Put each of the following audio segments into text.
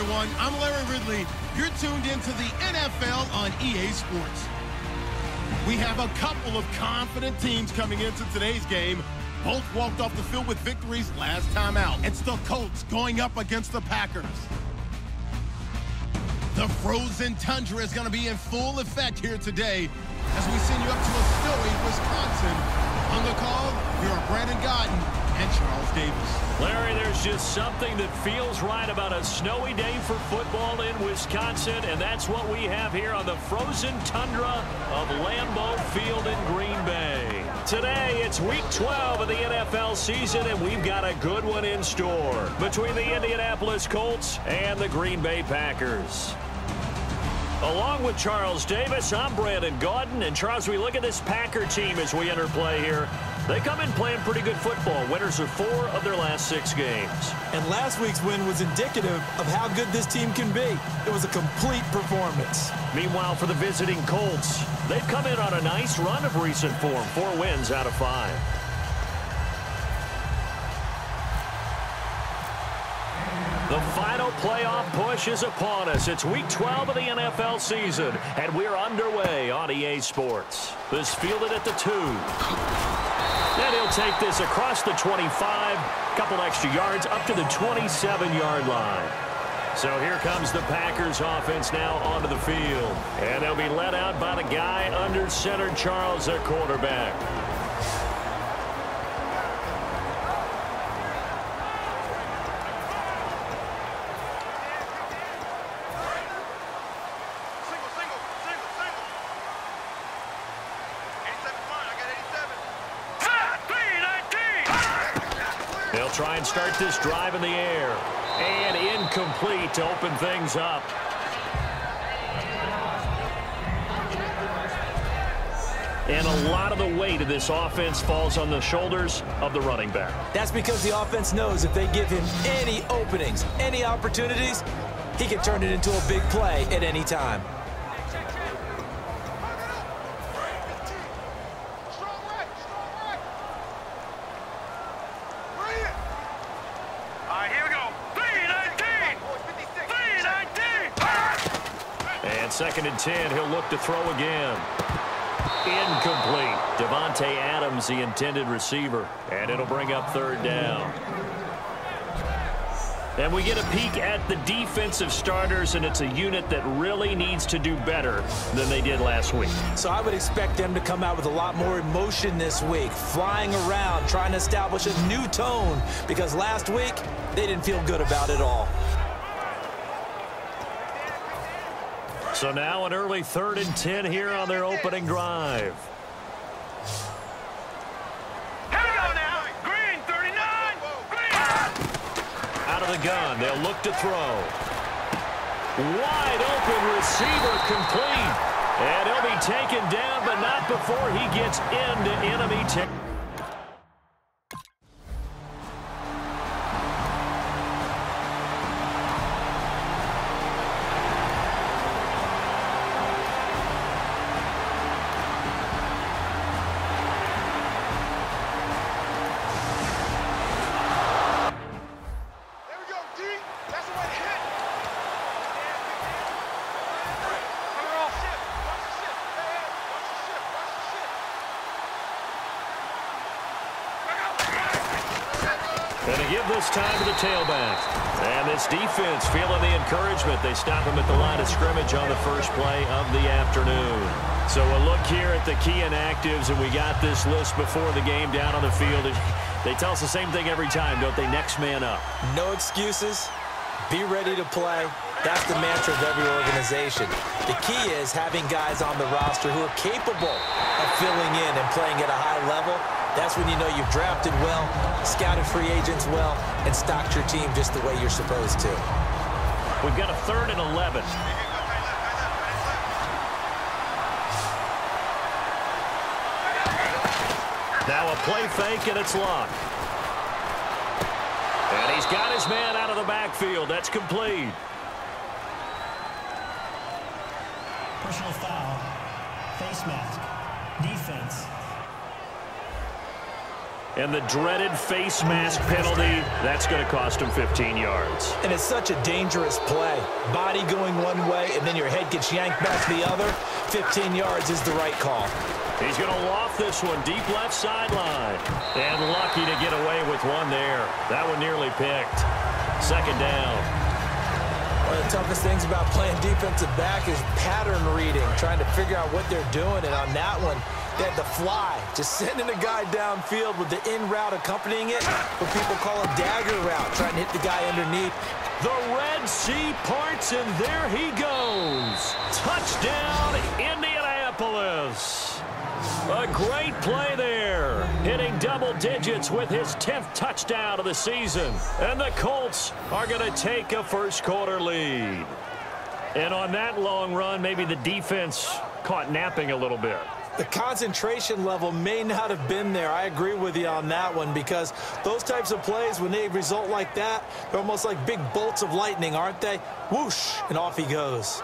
everyone. I'm Larry Ridley. You're tuned into the NFL on EA Sports. We have a couple of confident teams coming into today's game. Both walked off the field with victories last time out. It's the Colts going up against the Packers. The frozen tundra is going to be in full effect here today as we send you up to a snowy Wisconsin. On the call, here are Brandon Gaudin and Charles Davis. Larry, there's just something that feels right about a snowy day for football in Wisconsin, and that's what we have here on the frozen tundra of Lambeau Field in Green Bay. Today, it's Week 12 of the NFL season, and we've got a good one in store between the Indianapolis Colts and the Green Bay Packers. Along with Charles Davis, I'm Brandon Gaudin. And Charles, we look at this Packer team as we enter play here. They come in playing pretty good football. Winners of 4 of their last 6 games. And last week's win was indicative of how good this team can be. It was a complete performance. Meanwhile, for the visiting Colts, they've come in on a nice run of recent form. 4 wins out of 5. The final playoff push is upon us. It's Week 12 of the NFL season, and we're underway on EA Sports. This fielded at the 2. And he'll take this across the 25, couple extra yards up to the 27-yard line. So here comes the Packers offense now onto the field. And they'll be led out by the guy under center, Charles, their quarterback. Try and start this drive in the air. And incomplete to open things up. And a lot of the weight of this offense falls on the shoulders of the running back. That's because the offense knows if they give him any openings, any opportunities, he can turn it into a big play at any time. Second and 10, he'll look to throw again. Incomplete. Devontae Adams, the intended receiver. And it'll bring up 3rd down. And we get a peek at the defensive starters, and it's a unit that really needs to do better than they did last week. So I would expect them to come out with a lot more emotion this week, flying around, trying to establish a new tone, because last week they didn't feel good about it all. So now an early 3rd and 10 here on their opening drive. Here we go now. Green, 39. Green. Out of the gun. They'll look to throw. Wide open receiver complete. And he'll be taken down, but not before he gets into enemy territory. And to give this time to the tailback. And this defense feeling the encouragement. They stop him at the line of scrimmage on the first play of the afternoon. So a look here at the key inactives, and we got this list before the game down on the field. They tell us the same thing every time, don't they? Next man up. No excuses. Be ready to play. That's the mantra of every organization. The key is having guys on the roster who are capable of filling in and playing at a high level. That's when you know you've drafted well, scouted free agents well, and stocked your team just the way you're supposed to. We've got a 3rd and 11. Now a play fake, and it's locked. And he's got his man out of the backfield. That's complete. Personal foul, face mask, defense. And the dreaded face mask penalty, that's going to cost him 15 yards. And it's such a dangerous play. Body going one way, and then your head gets yanked back the other. 15 yards is the right call. He's going to loft this one deep left sideline. And lucky to get away with one there. That one nearly picked. Second down. One of the toughest things about playing defensive back is pattern reading, trying to figure out what they're doing. And on that one, they had the fly, just sending a guy downfield with the in route accompanying it, what people call a dagger route, trying to hit the guy underneath. The Red Sea parts, and there he goes. Touchdown, Indianapolis. A great play there, hitting double digits with his 10th touchdown of the season. And the Colts are going to take a first-quarter lead. And on that long run, maybe the defense caught napping a little bit. The concentration level may not have been there. I agree with you on that one, because those types of plays, when they result like that, they're almost like big bolts of lightning, aren't they? Whoosh, and off he goes.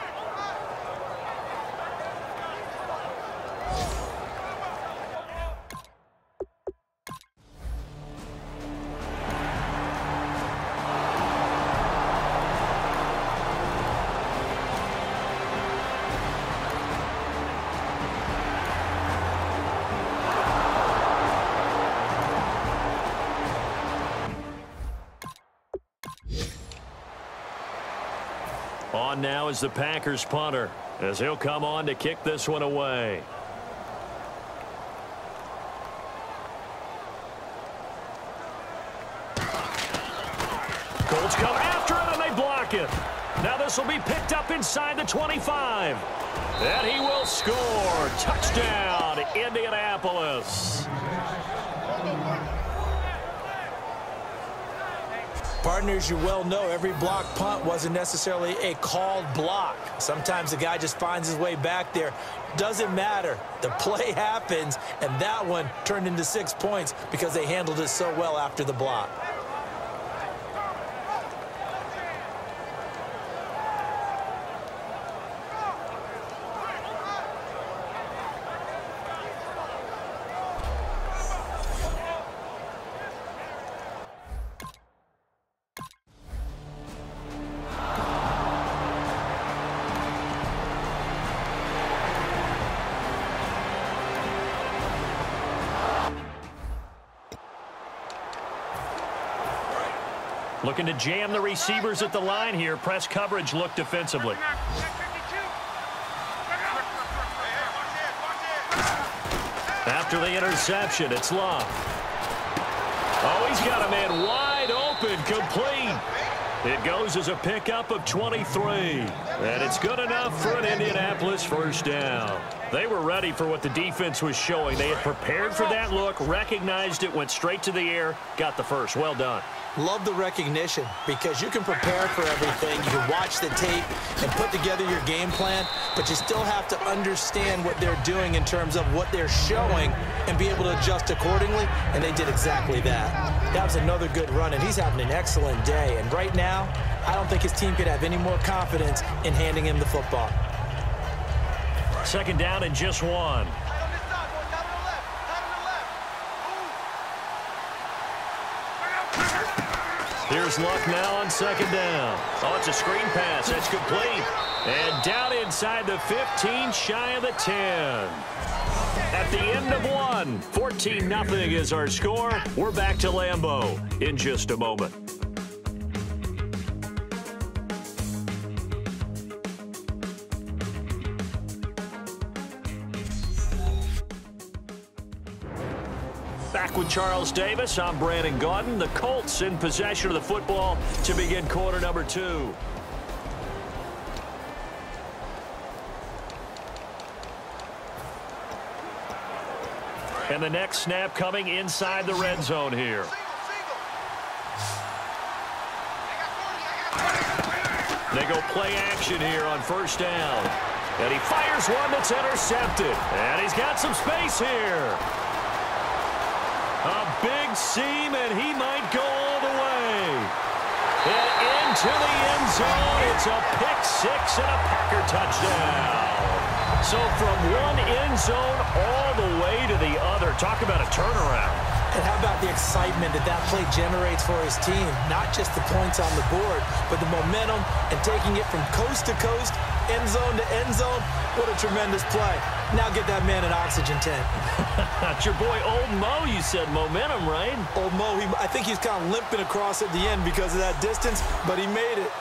On now is the Packers punter, as he'll come on to kick this one away. Colts come after it, and they block it. Now this will be picked up inside the 25. And he will score. Touchdown, Indianapolis. Partners, you well know every block punt wasn't necessarily a called block. Sometimes the guy just finds his way back there. Doesn't matter. The play happens, and that one turned into 6 points because they handled it so well after the block. Looking to jam the receivers at the line here. Press coverage look defensively. After the interception, it's Love. Oh, he's got a man wide open, complete. It goes as a pickup of 23. And it's good enough for an Indianapolis first down. They were ready for what the defense was showing. They had prepared for that look, recognized it, went straight to the air, got the first. Well done. Love the recognition, because you can prepare for everything. You can watch the tape and put together your game plan, but you still have to understand what they're doing in terms of what they're showing and be able to adjust accordingly, and they did exactly that. That was another good run, and he's having an excellent day. And right now, I don't think his team could have any more confidence in handing him the football. Second down and just one. Here's Luck now on second down. Oh, it's a screen pass. That's complete. And down inside the 15, shy of the 10. At the end of one, 14-0 is our score. We're back to Lambeau in just a moment. Back with Charles Davis, I'm Brandon Gaudin. The Colts in possession of the football to begin quarter number 2. And the next snap coming inside the red zone here. They go play action here on first down. And he fires one that's intercepted. And he's got some space here. A big seam, and he might go all the way. And into the end zone. It's a pick six and a Packer touchdown. So from one end zone all the way to the other. Talk about a turnaround. And how about the excitement that that play generates for his team? Not just the points on the board, but the momentum and taking it from coast to coast, end zone to end zone. What a tremendous play. Now get that man an oxygen tent. That's your boy Old Mo, you said. Momentum, right? Old Mo, I think he's kind of limping across at the end because of that distance, but he made it.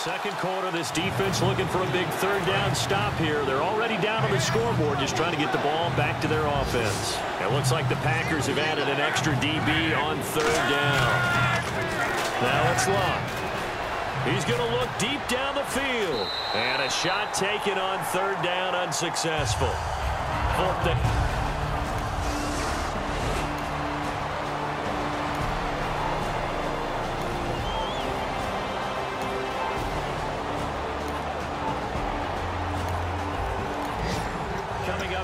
Second quarter, this defense looking for a big third down stop here. They're already down on the scoreboard, just trying to get the ball back to their offense. It looks like the Packers have added an extra DB on third down. Now it's Luck. He's going to look deep down the field. And a shot taken on third down, unsuccessful. Fourth down.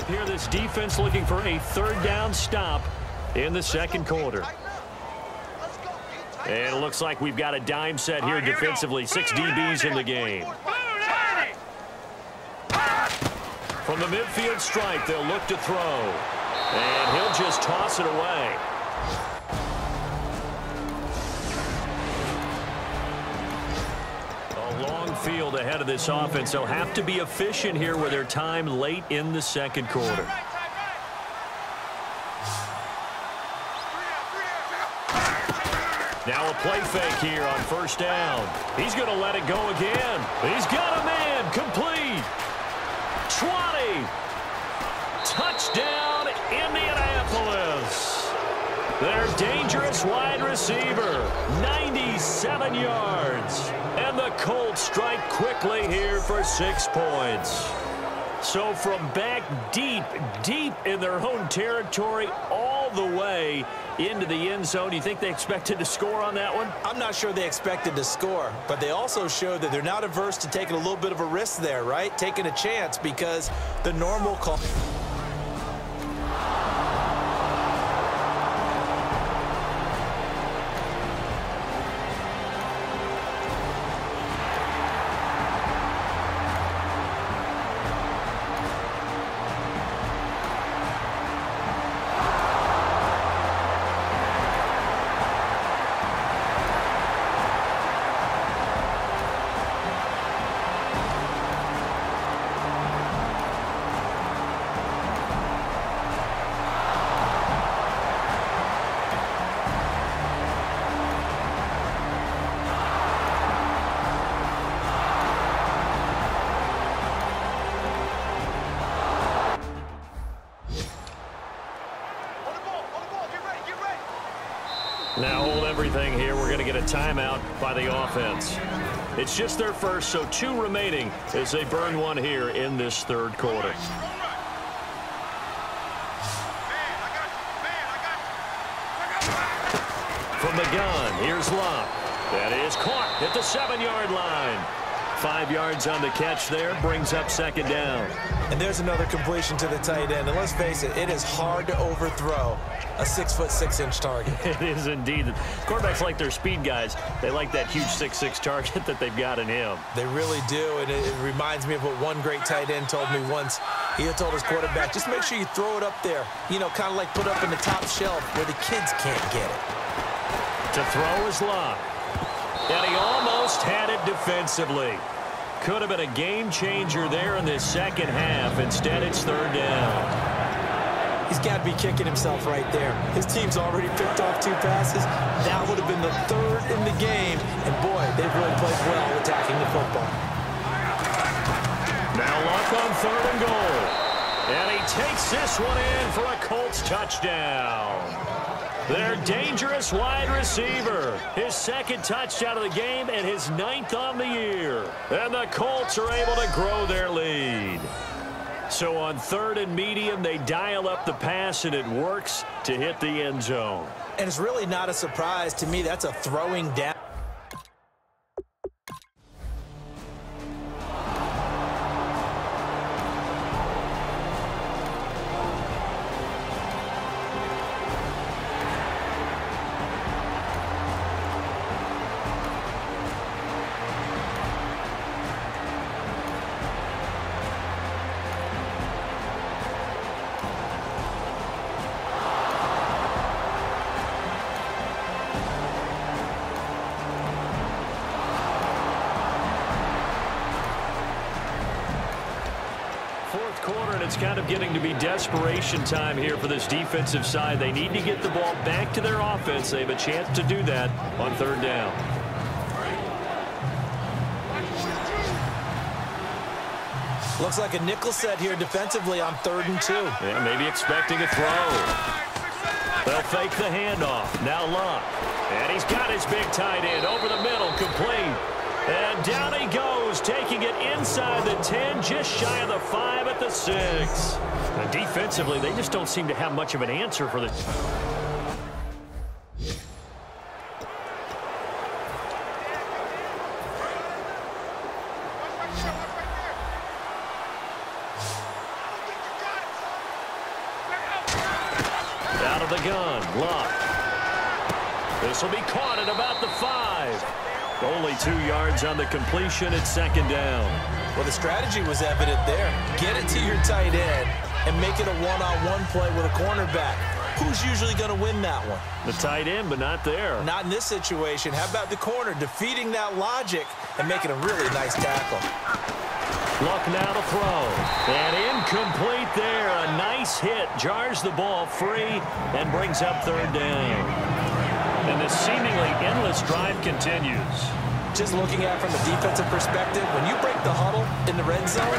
Here, this defense looking for a third down stop in the second quarter. And it looks like we've got a dime set here defensively. 6 DBs in the game. From the midfield stripe, they'll look to throw. And he'll just toss it away. Long field ahead of this offense. They'll have to be efficient here with their time late in the second quarter. Now a play fake here on first down. He's going to let it go again. He's got a man complete. 20. Touchdown, Indianapolis. Their dangerous wide receiver, 97 yards. And the Colts strike quickly here for 6 points. So from back deep in their own territory all the way into the end zone, you think they expected to score on that one? I'm not sure they expected to score, but they also showed that they're not averse to taking a little bit of a risk there, right? Taking a chance because the normal call... Now hold everything here. We're going to get a timeout by the offense. It's just their first, so 2 remaining as they burn one here in this third quarter. From the gun, here's Luck. That is caught at the 7-yard line. 5 yards on the catch there, brings up second down. And there's another completion to the tight end. And let's face it, it is hard to overthrow a 6'6" target. It is indeed. Quarterbacks like their speed guys. They like that huge 6'6" target that they've got in him. They really do, and it reminds me of what one great tight end told me once. He had told his quarterback, just make sure you throw it up there, you know, kind of like put up in the top shelf where the kids can't get it. To throw is Locke. And he almost had it defensively. Could have been a game changer there in this second half. Instead, it's third down. He's got to be kicking himself right there. His team's already picked off 2 passes. That would have been the 3rd in the game. And, boy, they've really played well attacking the football. Now Locke on 3rd and goal. And he takes this one in for a Colts touchdown. Their dangerous wide receiver. His 2nd touchdown of the game and his 9th on the year. And the Colts are able to grow their lead. So on 3rd and medium, they dial up the pass, and it works to hit the end zone. And it's really not a surprise to me. That's a throwing down. It's kind of getting to be desperation time here for this defensive side. They need to get the ball back to their offense. They have a chance to do that on 3rd down. Looks like a nickel set here defensively on 3rd and 2. Yeah, maybe expecting a throw. They'll fake the handoff. Now Locke. And he's got his big tight end over the middle, complete. And down he goes, taking it inside the 10, just shy of the 5 at the 6. And defensively, they just don't seem to have much of an answer for this. Out of the gun, Locke. This will be caught at about the 5. Only 2 yards on the completion at 2nd down. Well, the strategy was evident there. Get it to your tight end and make it a one-on-one play with a cornerback. Who's usually going to win that one? The tight end, but not there. Not in this situation. How about the corner defeating that logic and making a really nice tackle? Luck now to throw. And incomplete there. A nice hit. Jars the ball free and brings up 3rd down. And the seemingly endless drive continues. Just looking at it from a defensive perspective, when you break the huddle in the red zone,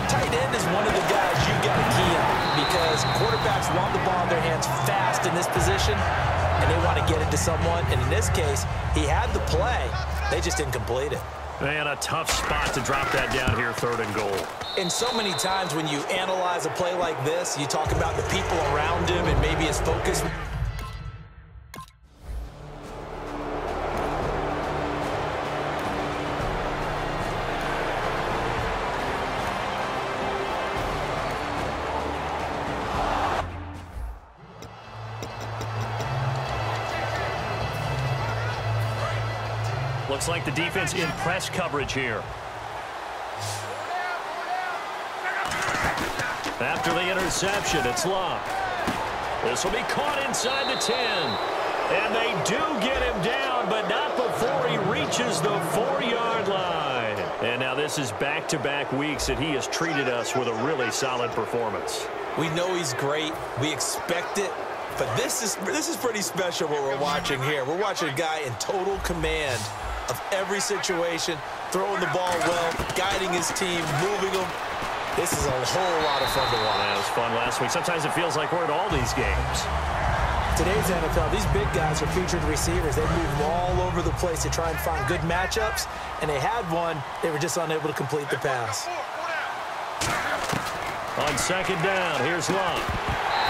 tight end is one of the guys you've got to key on because quarterbacks want the ball in their hands fast in this position, and they want to get it to someone. And in this case, he had the play. They just didn't complete it. Man, a tough spot to drop that down here, 3rd and goal. And so many times when you analyze a play like this, you talk about the people around him and maybe his focus. Looks like the defense in press coverage here. After the interception, it's Locke. This will be caught inside the 10. And they do get him down, but not before he reaches the 4-yard line. And now this is back-to-back weeks that he has treated us with a really solid performance. We know he's great. We expect it. But this is pretty special what we're watching here. We're watching a guy in total command of every situation, throwing the ball well, guiding his team, moving them. This is a whole lot of fun to watch. That was fun last week. Sometimes it feels like we're at all these games. Today's NFL, these big guys are featured receivers. They move them all over the place to try and find good matchups, and they had one. They were just unable to complete the pass. On 2nd down, here's Locke.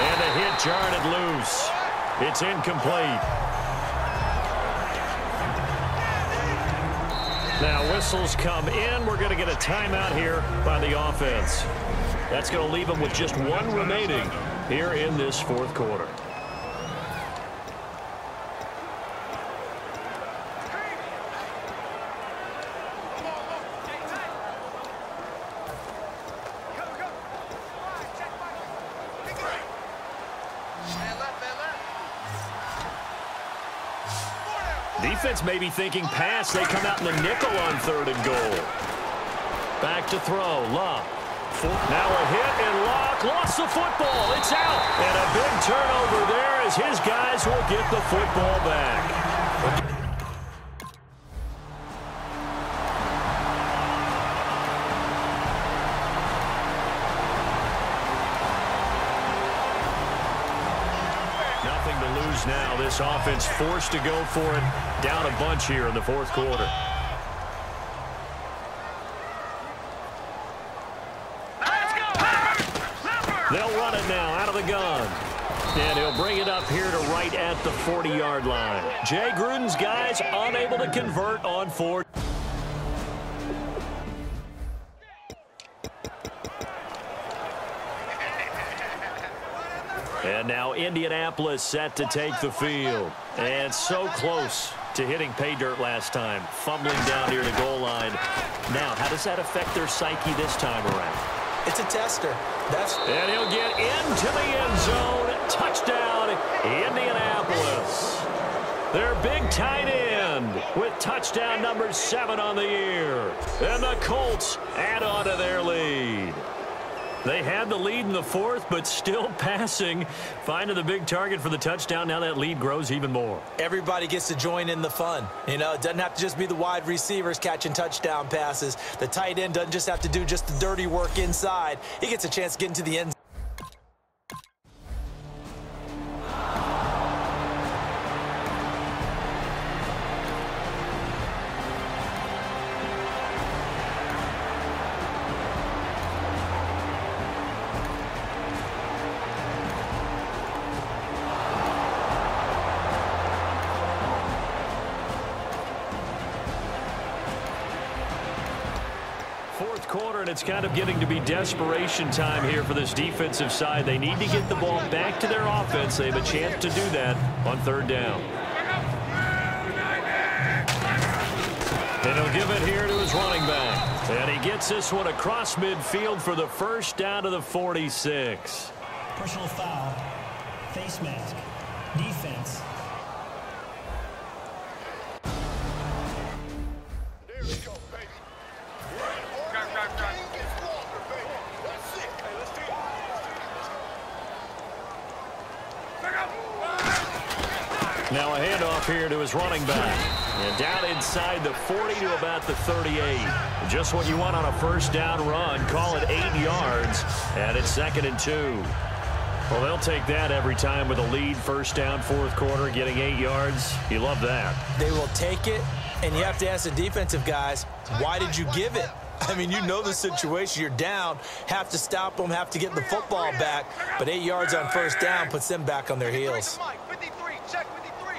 And the hit jarred it loose. It's incomplete. Now whistles come in. We're going to get a timeout here by the offense. That's going to leave them with just 1 remaining here in this 4th quarter. Defense may be thinking pass. They come out in the nickel on 3rd and goal. Back to throw. Luck. Now a hit, and Luck lost the football. It's out. And a big turnover there as his guys will get the football back. Nothing to lose now. This offense forced to go for it. Down a bunch here in the 4th quarter. They'll run it now out of the gun. And he'll bring it up here to right at the 40-yard line. Jay Gruden's guys unable to convert on 4th. And now Indianapolis set to take the field. And so close to hitting pay dirt last time. Fumbling down near the goal line. Now, how does that affect their psyche this time around? It's a tester. And he'll get into the end zone. Touchdown, Indianapolis. Their big tight end with touchdown number 7 on the year. And the Colts add on to their lead. They had the lead in the 4th, but still passing. Finding the big target for the touchdown. Now that lead grows even more. Everybody gets to join in the fun. You know, it doesn't have to just be the wide receivers catching touchdown passes. The tight end doesn't just have to do just the dirty work inside. He gets a chance to get into the end zone. Quarter, and it's kind of getting to be desperation time here for this defensive side. They need to get the ball back to their offense. They have a chance to do that on 3rd down. And he'll give it here to his running back. And he gets this one across midfield for the first down to the 46. Personal foul. Face mask. Defense. Now a handoff here to his running back. And down inside the 40 to about the 38. Just what you want on a first down run. Call it 8 yards. And it's 2nd and 2. Well, they'll take that every time with a lead. First down, 4th quarter, getting 8 yards. You love that. They will take it, and you have to ask the defensive guys, why did you give it? I mean, you know the situation. You're down, have to stop them, have to get the football back. But 8 yards on first down puts them back on their heels. 53, check 53.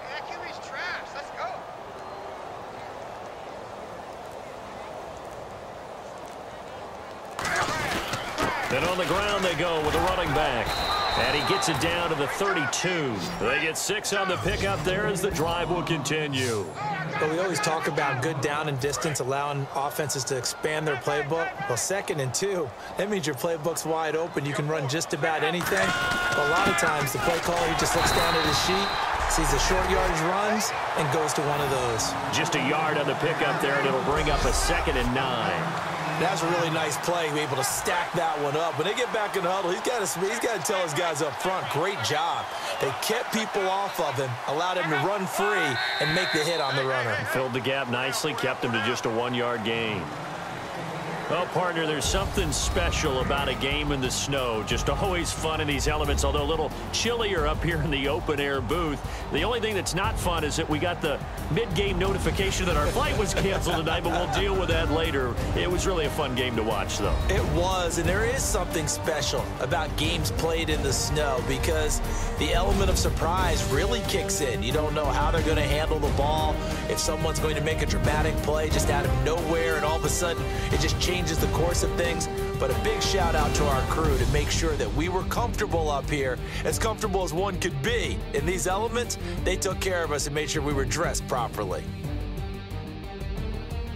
That QB's trash. Let's go. Then on the ground they go with a running back. And he gets it down to the 32. They get 6 on the pickup there as the drive will continue. But we always talk about good down and distance, allowing offenses to expand their playbook. Well, 2nd and 2, that means your playbook's wide open. You can run just about anything. But a lot of times, the play caller, he just looks down at his sheet, sees the short yardage runs, and goes to one of those. Just a yard on the pickup there, and it'll bring up a 2nd and 9. That's a really nice play, be able to stack that one up. When they get back in the huddle, he's got to tell his guys up front, great job. They kept people off of him, allowed him to run free, and make the hit on the runner. Filled the gap nicely, kept him to just a 1-yard gain. Well, partner, there's something special about a game in the snow. Just always fun in these elements, although a little chillier up here in the open-air booth. The only thing that's not fun is that we got the mid-game notification that our flight was canceled tonight, but we'll deal with that later. It was really a fun game to watch, though. It was, and there is something special about games played in the snow because the element of surprise really kicks in. You don't know how they're going to handle the ball, if someone's going to make a dramatic play just out of nowhere, and all of a sudden it just changes the course of things. But a big shout out to our crew to make sure that we were comfortable up here, as comfortable as one could be. In these elements, they took care of us and made sure we were dressed properly.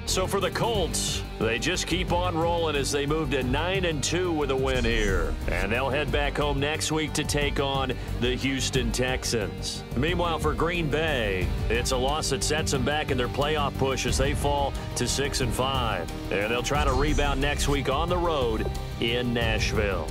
So for the Colts, they just keep on rolling as they move to 9-2 with a win here. And they'll head back home next week to take on the Houston Texans. Meanwhile, for Green Bay, it's a loss that sets them back in their playoff push as they fall to 6-5. And they'll try to rebound next week on the road in Nashville.